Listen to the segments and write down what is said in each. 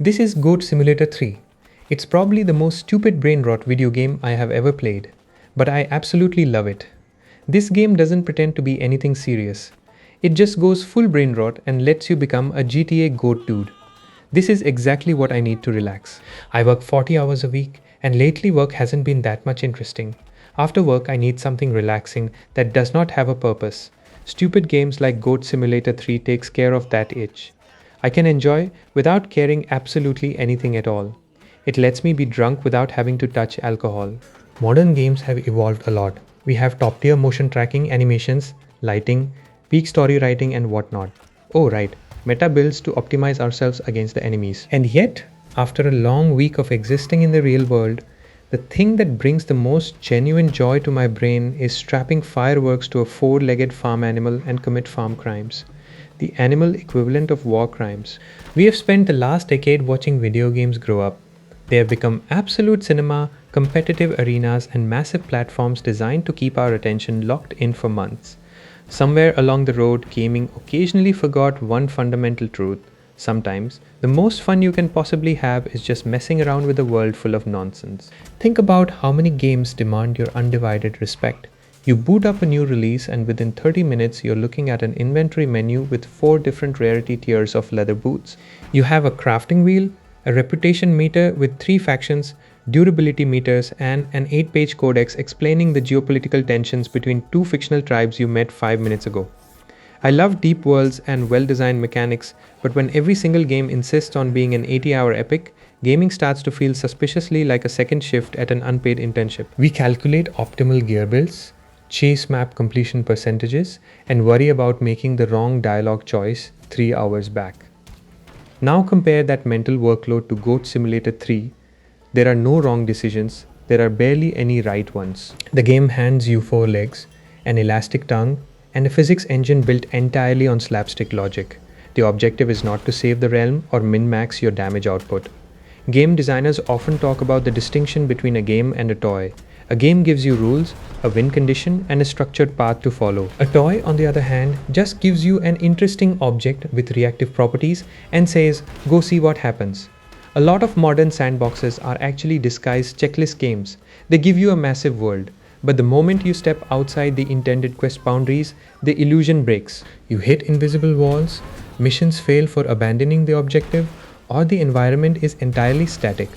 This is Goat Simulator 3. It's probably the most stupid brain rot video game I have ever played, but I absolutely love it. This game doesn't pretend to be anything serious. It just goes full brain rot and lets you become a GTA goat dude. This is exactly what I need to relax. I work 40 hours a week, and lately work hasn't been that much interesting. After work, I need something relaxing that does not have a purpose. Stupid games like Goat Simulator 3 takes care of that itch. I can enjoy without caring absolutely anything at all. It lets me be drunk without having to touch alcohol. Modern games have evolved a lot. We have top tier motion tracking, animations, lighting, peak story writing, and whatnot. Oh, right, meta builds to optimize ourselves against the enemies. And yet, after a long week of existing in the real world, the thing that brings the most genuine joy to my brain is strapping fireworks to a four-legged farm animal and commit farm crimes. The animal equivalent of war crimes. We have spent the last decade watching video games grow up. They have become absolute cinema, competitive arenas, and massive platforms designed to keep our attention locked in for months. Somewhere along the road, gaming occasionally forgot one fundamental truth. Sometimes, the most fun you can possibly have is just messing around with a world full of nonsense. Think about how many games demand your undivided respect. You boot up a new release and within 30 minutes you're looking at an inventory menu with 4 different rarity tiers of leather boots. You have a crafting wheel, a reputation meter with 3 factions, durability meters, and an 8-page codex explaining the geopolitical tensions between 2 fictional tribes you met 5 minutes ago. I love deep worlds and well-designed mechanics, but when every single game insists on being an 80-hour epic, gaming starts to feel suspiciously like a second shift at an unpaid internship. We calculate optimal gear builds, chase map completion percentages, and worry about making the wrong dialogue choice 3 hours back. Now compare that mental workload to Goat Simulator 3. There are no wrong decisions, there are barely any right ones. The game hands you 4 legs, an elastic tongue, and a physics engine built entirely on slapstick logic. The objective is not to save the realm or min-max your damage output. Game designers often talk about the distinction between a game and a toy. A game gives you rules, a win condition, and a structured path to follow. A toy, on the other hand, just gives you an interesting object with reactive properties and says, go see what happens. A lot of modern sandboxes are actually disguised checklist games. They give you a massive world. But the moment you step outside the intended quest boundaries, the illusion breaks. You hit invisible walls, missions fail for abandoning the objective, or the environment is entirely static.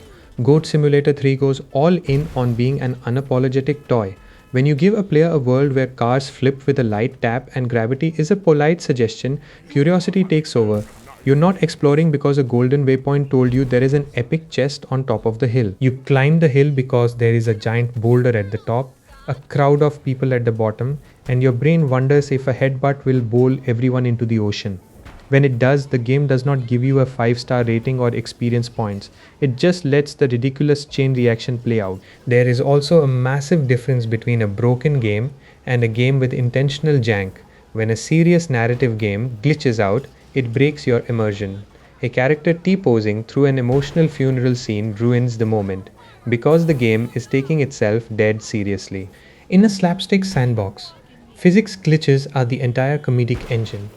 Goat Simulator 3 goes all in on being an unapologetic toy. When you give a player a world where cars flip with a light tap and gravity is a polite suggestion, curiosity takes over. You're not exploring because a golden waypoint told you there is an epic chest on top of the hill. You climb the hill because there is a giant boulder at the top, a crowd of people at the bottom, and your brain wonders if a headbutt will bowl everyone into the ocean. When it does, the game does not give you a 5-star rating or experience points. It just lets the ridiculous chain reaction play out. There is also a massive difference between a broken game and a game with intentional jank. When a serious narrative game glitches out, it breaks your immersion. A character T-posing through an emotional funeral scene ruins the moment, because the game is taking itself dead seriously. In a slapstick sandbox, physics glitches are the entire comedic engine.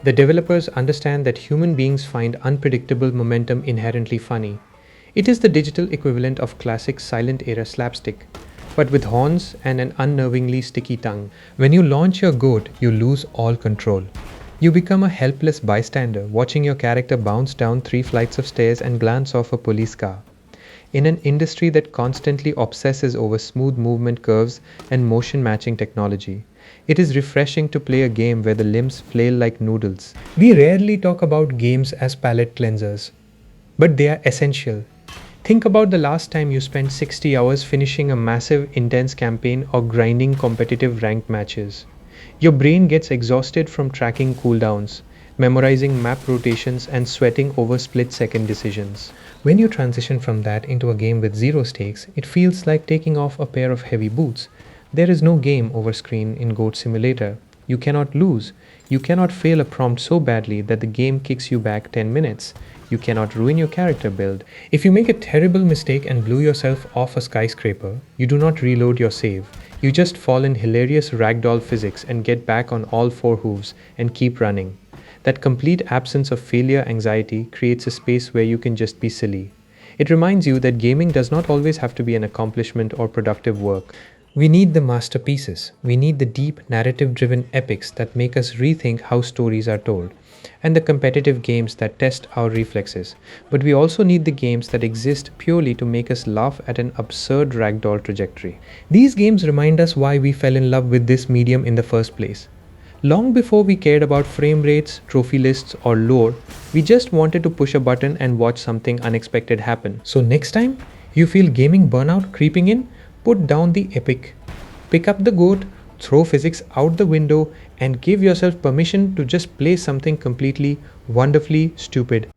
The developers understand that human beings find unpredictable momentum inherently funny. It is the digital equivalent of classic silent-era slapstick, but with horns and an unnervingly sticky tongue. When you launch your goat, you lose all control. You become a helpless bystander, watching your character bounce down 3 flights of stairs and glance off a police car. In an industry that constantly obsesses over smooth movement curves and motion matching technology, it is refreshing to play a game where the limbs flail like noodles. We rarely talk about games as palate cleansers, but they are essential. Think about the last time you spent 60 hours finishing a massive, intense campaign or grinding competitive ranked matches. Your brain gets exhausted from tracking cooldowns, memorizing map rotations, and sweating over split-second decisions. When you transition from that into a game with 0 stakes, it feels like taking off a pair of heavy boots. There is no game over screen in Goat Simulator. You cannot lose. You cannot fail a prompt so badly that the game kicks you back 10 minutes. You cannot ruin your character build. If you make a terrible mistake and blew yourself off a skyscraper, you do not reload your save. You just fall in hilarious ragdoll physics and get back on all 4 hooves and keep running. That complete absence of failure anxiety creates a space where you can just be silly. It reminds you that gaming does not always have to be an accomplishment or productive work. We need the masterpieces. We need the deep, narrative driven epics that make us rethink how stories are told, and the competitive games that test our reflexes. But we also need the games that exist purely to make us laugh at an absurd ragdoll trajectory. These games remind us why we fell in love with this medium in the first place. Long before we cared about frame rates, trophy lists, or lore, we just wanted to push a button and watch something unexpected happen. So, next time you feel gaming burnout creeping in, put down the epic, pick up the goat, throw physics out the window, and give yourself permission to just play something completely, wonderfully stupid.